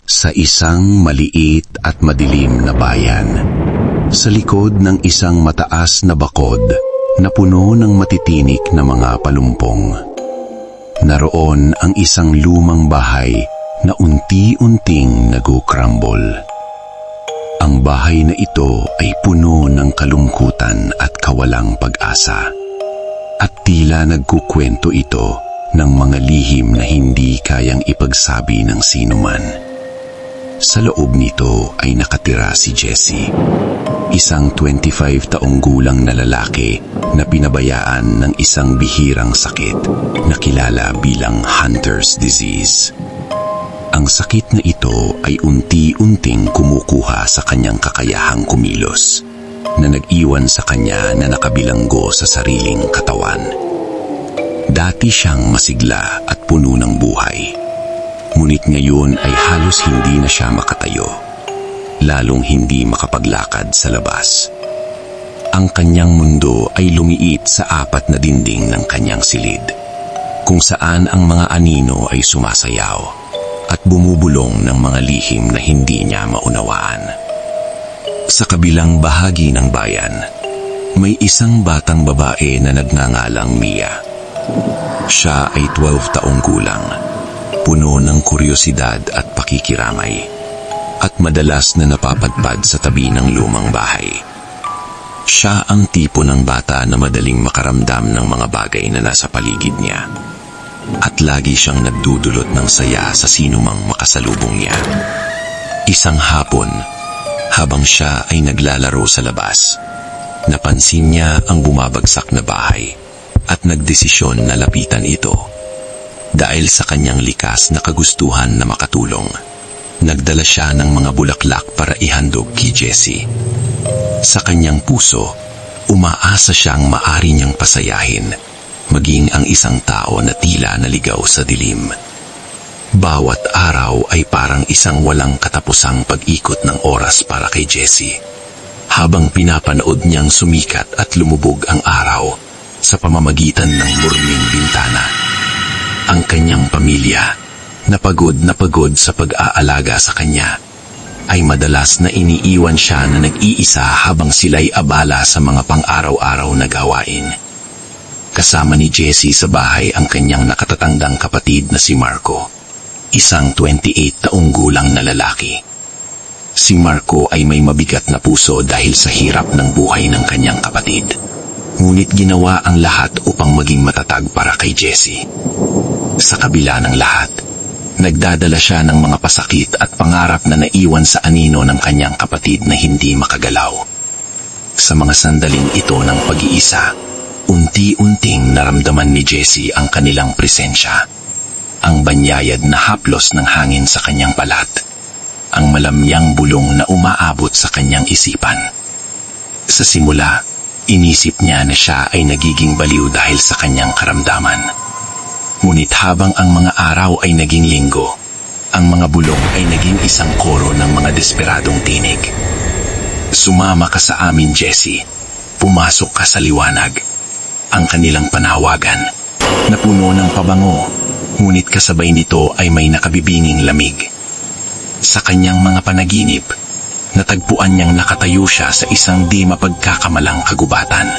Sa isang maliit at madilim na bayan, sa likod ng isang mataas na bakod na puno ng matitinik na mga palumpong, naroon ang isang lumang bahay na unti-unting nag-crumble. Ang bahay na ito ay puno ng kalungkutan at kawalang pag-asa. At tila nagkukwento ito ng mga lihim na hindi kayang ipagsabi ng sinuman. Sa loob nito ay nakatira si Jessie, isang 25 taong gulang na lalaki na pinabayaan ng isang bihirang sakit na kilala bilang Hunter's Disease. Ang sakit na ito ay unti-unting kumukuha sa kanyang kakayahang kumilos, na nag-iwan sa kanya na nakabilanggo sa sariling katawan. Dati siyang masigla at puno ng buhay, ngunit ngayon ay halos hindi na siya makatayo, lalong hindi makapaglakad sa labas. Ang kanyang mundo ay lumiit sa 4 na dingding ng kanyang silid, kung saan ang mga anino ay sumasayaw at bumubulong ng mga lihim na hindi niya maunawaan. Sa kabilang bahagi ng bayan, may isang batang babae na nagngangalang Mia. Siya ay 12 taong gulang, puno ng kuryosidad at pakikiramay, at madalas na napapadpad sa tabi ng lumang bahay. Siya ang tipo ng bata na madaling makaramdam ng mga bagay na nasa paligid niya, at lagi siyang nagdudulot ng saya sa sinumang makasalubong niya. Isang hapon, habang siya ay naglalaro sa labas, napansin niya ang bumabagsak na bahay at nagdesisyon na lapitan ito. Dahil sa kanyang likas na kagustuhan na makatulong, nagdala siya ng mga bulaklak para ihandog kay Jessie. Sa kanyang puso, umaasa siyang maari niyang pasayahin maging ang isang tao na tila naligaw sa dilim. Bawat araw ay parang isang walang katapusang pag-ikot ng oras para kay Jessie, habang pinapanood niyang sumikat at lumubog ang araw sa pamamagitan ng murming bintana. Ang kanyang pamilya, na pagod sa pag-aalaga sa kanya, ay madalas na iniiwan siya na nag-iisa habang sila'y abala sa mga pang-araw-araw na gawain. Kasama ni Jessie sa bahay ang kanyang nakatatandang kapatid na si Marco, isang 28 taong gulang na lalaki. Si Marco ay may mabigat na puso dahil sa hirap ng buhay ng kanyang kapatid, ngunit ginawa ang lahat upang maging matatag para kay Jessie. Sa kabila ng lahat, nagdadala siya ng mga pasakit at pangarap na naiwan sa anino ng kanyang kapatid na hindi makagalaw. Sa mga sandaling ito ng pag-iisa, unti-unting naramdaman ni Jessie ang kanilang presensya, ang banyayad na haplos ng hangin sa kanyang balat, ang malamyang bulong na umaabot sa kanyang isipan. Sa simula, inisip niya na siya ay nagiging baliw dahil sa kanyang karamdaman. Ngunit habang ang mga araw ay naging linggo, ang mga bulong ay naging isang koro ng mga desperadong tinig. Sumama ka sa amin, Jessie. Pumasok ka sa liwanag. Ang kanilang panawagan, na puno ng pabango, ngunit kasabay nito ay may nakabibinging lamig. Sa kanyang mga panaginip, natagpuan niyang nakatayo siya sa isang di mapagkakamalang kagubatan,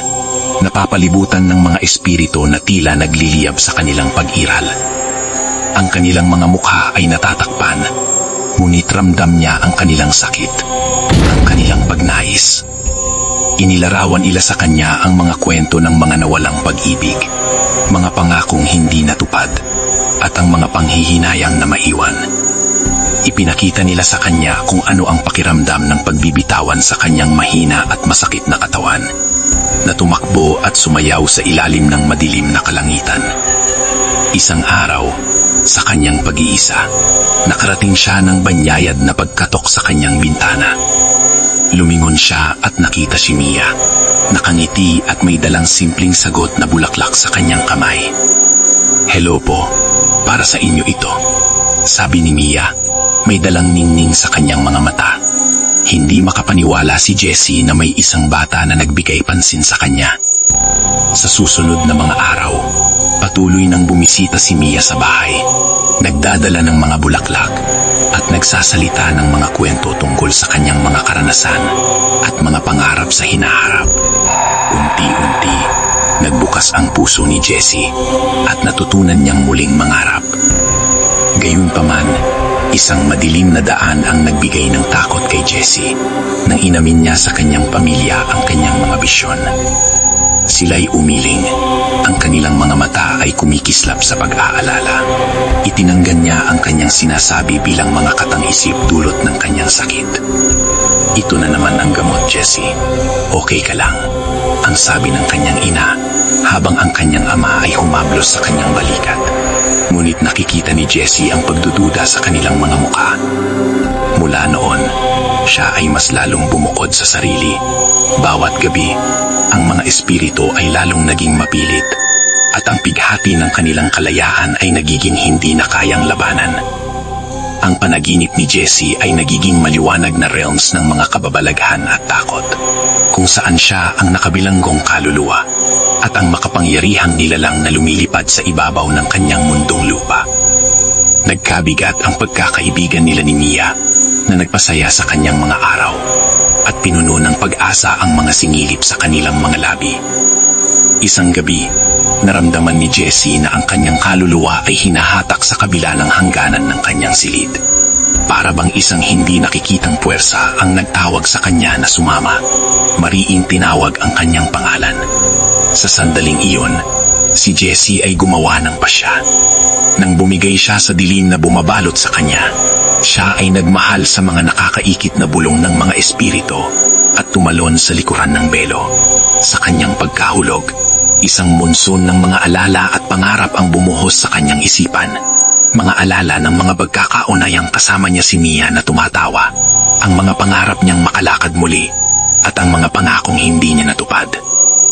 napapalibutan ng mga espiritu na tila nagliliyab sa kanilang pag-iral. Ang kanilang mga mukha ay natatakpan, ngunit ramdam niya ang kanilang sakit, ang kanilang pagnais. Inilarawan nila sa kanya ang mga kwento ng mga nawalang pag-ibig, mga pangakong hindi natupad, at ang mga panghihinayang na maiwan. Ipinakita nila sa kanya kung ano ang pakiramdam ng pagbibitawan sa kanyang mahina at masakit na katawan, na tumakbo at sumayaw sa ilalim ng madilim na kalangitan. Isang araw, sa kanyang pag-iisa, nakarating siya ng banyayad na pagkatok sa kanyang bintana. Lumingon siya at nakita si Mia, nakangiti at may dalang simpleng sagot na bulaklak sa kanyang kamay. "Hello po, para sa inyo ito," sabi ni Mia, may dalang ningning sa kanyang mga mata. Hindi makapaniwala si Jessie na may isang bata na nagbigay pansin sa kanya. Sa susunod na mga araw, patuloy nang bumisita si Mia sa bahay, nagdadala ng mga bulaklak, at nagsasalita ng mga kwento tungkol sa kanyang mga karanasan at mga pangarap sa hinaharap. Unti-unti, nagbukas ang puso ni Jessie at natutunan niyang muling mangarap. Gayunpaman, isang madilim na daan ang nagbigay ng takot kay Jessie nang inamin niya sa kanyang pamilya ang kanyang mga bisyon. Sila'y umiling. Ang kanilang mga mata ay kumikislap sa pag-aalala. Itinanggan niya ang kanyang sinasabi bilang mga katang-isip dulot ng kanyang sakit. Ito na naman ang gamot, Jessie. Okay ka lang, ang sabi ng kanyang ina habang ang kanyang ama ay humablos sa kanyang balikat. Ngunit nakikita ni Jessie ang pagdududa sa kanilang mga mukha. Mula noon, siya ay mas lalong bumukod sa sarili. Bawat gabi, ang mga espiritu ay lalong naging mapilit at ang pighati ng kanilang kalayaan ay nagiging hindi na kayang labanan. Ang panaginip ni Jessie ay nagiging maliwanag na realms ng mga kababalaghan at takot, kung saan siya ang nakabilanggong kaluluwa at ang makapangyarihang nilalang na lumilipad sa ibabaw ng kanyang mundong lupa. Nagkabigat ang pagkakaibigan nila ni Mia na nagpasaya sa kanyang mga araw at pinuno ng pag-asa ang mga singilip sa kanilang mga labi. Isang gabi, naramdaman ni Jessie na ang kanyang kaluluwa ay hinahatak sa kabila ng hangganan ng kanyang silid. Para bang isang hindi nakikitang puwersa ang nagtawag sa kanya na sumama. Mariing tinawag ang kanyang pangalan. Sa sandaling iyon, si Jessie ay gumawa ng pasya. Nang bumigay siya sa dilim na bumabalot sa kanya, siya ay nagmahal sa mga nakakaikit na bulong ng mga espiritu at tumalon sa likuran ng belo. Sa kanyang pagkahulog, isang monsun ng mga alala at pangarap ang bumuhos sa kanyang isipan. Mga alala ng mga pagkakaunayang kasama niya si Mia na tumatawa, ang mga pangarap niyang makalakad muli, at ang mga pangakong hindi niya natupad.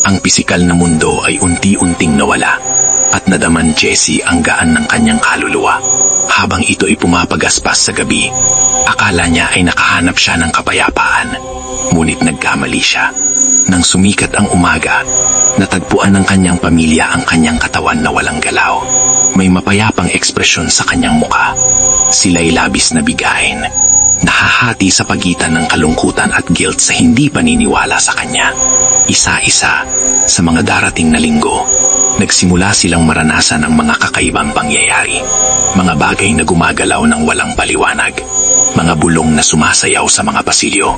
Ang pisikal na mundo ay unti-unting nawala, at nadaman Jessie ang gaan ng kanyang kaluluwa. Habang ito ay pumapagaspas sa gabi, akala niya ay nakahanap siya ng kapayapaan. Ngunit nagkamali siya. Nang sumikat ang umaga, natagpuan ng kanyang pamilya ang kanyang katawan na walang galaw. May mapayapang ekspresyon sa kanyang muka. Sila'y labis na bigain, nahahati sa pagitan ng kalungkutan at guilt sa hindi paniniwala sa kanya. Isa-isa, sa mga darating na linggo, nagsimula silang maranasan ang mga kakaibang pangyayari. Mga bagay na gumagalaw ng walang paliwanag, mga bulong na sumasayaw sa mga pasilyo,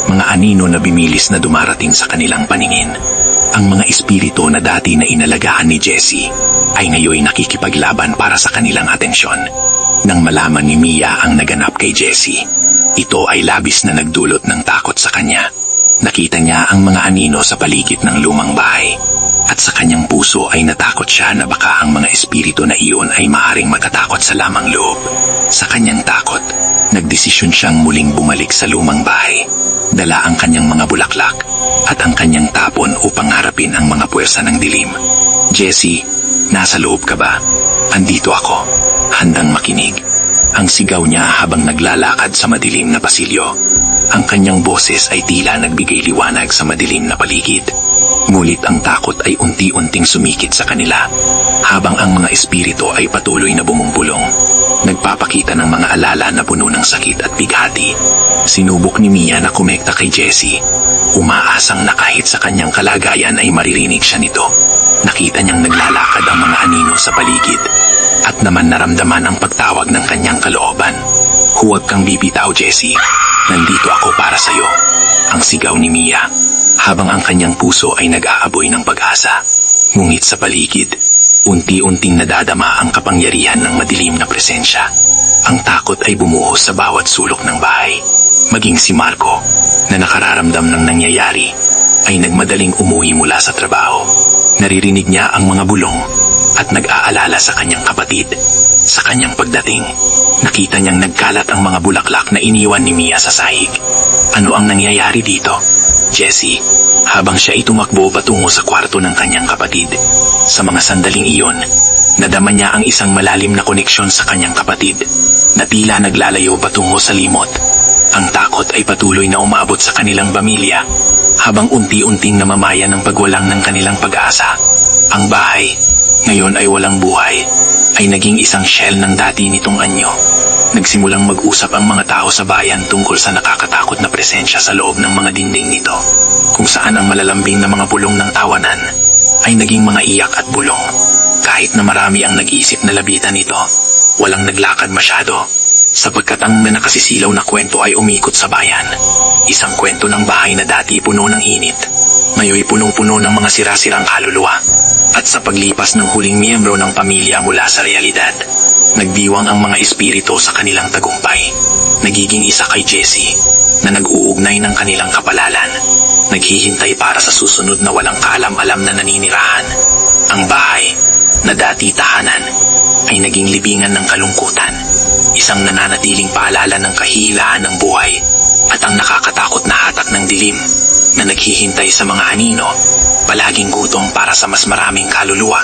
mga anino na bimilis na dumarating sa kanilang paningin. Ang mga espiritu na dati na inalagaan ni Jessie ay ngayon nakikipaglaban para sa kanilang atensyon. Nang malaman ni Mia ang naganap kay Jessie, ito ay labis na nagdulot ng takot sa kanya. Nakita niya ang mga anino sa paligid ng lumang bahay. At sa kanyang puso ay natakot siya na baka ang mga espiritu na iyon ay maaaring magkatakot sa lamang loob. Sa kanyang takot, nagdesisyon siyang muling bumalik sa lumang bahay. Dala ang kanyang mga bulaklak at ang kanyang tapon upang harapin ang mga puwersa ng dilim. Jessie, nasa loob ka ba? Andito ako, handang makinig. Ang sigaw niya habang naglalakad sa madilim na pasilyo. Ang kanyang boses ay tila nagbigay liwanag sa madilim na paligid. Ngunit ang takot ay unti-unting sumikit sa kanila, habang ang mga espiritu ay patuloy na bumumbulong, nagpapakita ng mga alala na puno ng sakit at bighati. Sinubok ni Mia na kumekta kay Jessie, umaasang na kahit sa kanyang kalagayan ay maririnig siya nito. Nakita niyang naglalakad ang mga anino sa paligid, at naman naramdaman ang pagtawag ng kanyang kalooban. Huwag kang bibitaw, Jessie. Nandito ako para sa'yo. Ang sigaw ni Mia, habang ang kanyang puso ay nag-aaboy ng pag-asa. Ngunit sa paligid, unti-unting nadadama ang kapangyarihan ng madilim na presensya. Ang takot ay bumuhos sa bawat sulok ng bahay. Maging si Marco, na nakararamdam ng nangyayari, ay nagmadaling umuwi mula sa trabaho. Naririnig niya ang mga bulong at nag-aalala sa kanyang kapatid. Sa kanyang pagdating, nakita niyang nagkalat ang mga bulaklak na iniwan ni Mia sa sahig. Ano ang nangyayari dito? Jessie, habang siya ay tumakbo patungo sa kwarto ng kanyang kapatid. Sa mga sandaling iyon, nadama niya ang isang malalim na koneksyon sa kanyang kapatid, na tila naglalayo patungo sa limot. Ang takot ay patuloy na umabot sa kanilang pamilya, habang unti-unting namamayan ng pagwalang ng kanilang pag-asa. Ang bahay, ngayon ay walang buhay, ay naging isang shell ng dati nitong anyo. Nagsimulang mag-usap ang mga tao sa bayan tungkol sa nakakatakot na presensya sa loob ng mga dingding nito, kung saan ang malalambing na mga bulong ng tawanan ay naging mga iyak at bulong. Kahit na marami ang nag-iisip na labitan nito, walang naglakad masyado, sapagkat ang nakasisilaw na kwento ay umikot sa bayan. Isang kwento ng bahay na dati puno ng init, ngayon punong-puno ng mga sira-sirang kaluluwa. At sa paglipas ng huling miyembro ng pamilya mula sa realidad, nagdiwang ang mga espiritu sa kanilang tagumpay. Nagiging isa kay Jessie, na nag-uugnay ng kanilang kapalalan, naghihintay para sa susunod na walang kaalam-alam na naninirahan. Ang bahay, na dati tahanan, ay naging libingan ng kalungkutan, isang nananatiling paalala ng kahihilaan ng buhay, at ang nakakatakot na hatak ng dilim, na naghihintay sa mga anino, palaging gutom para sa mas maraming kaluluwa.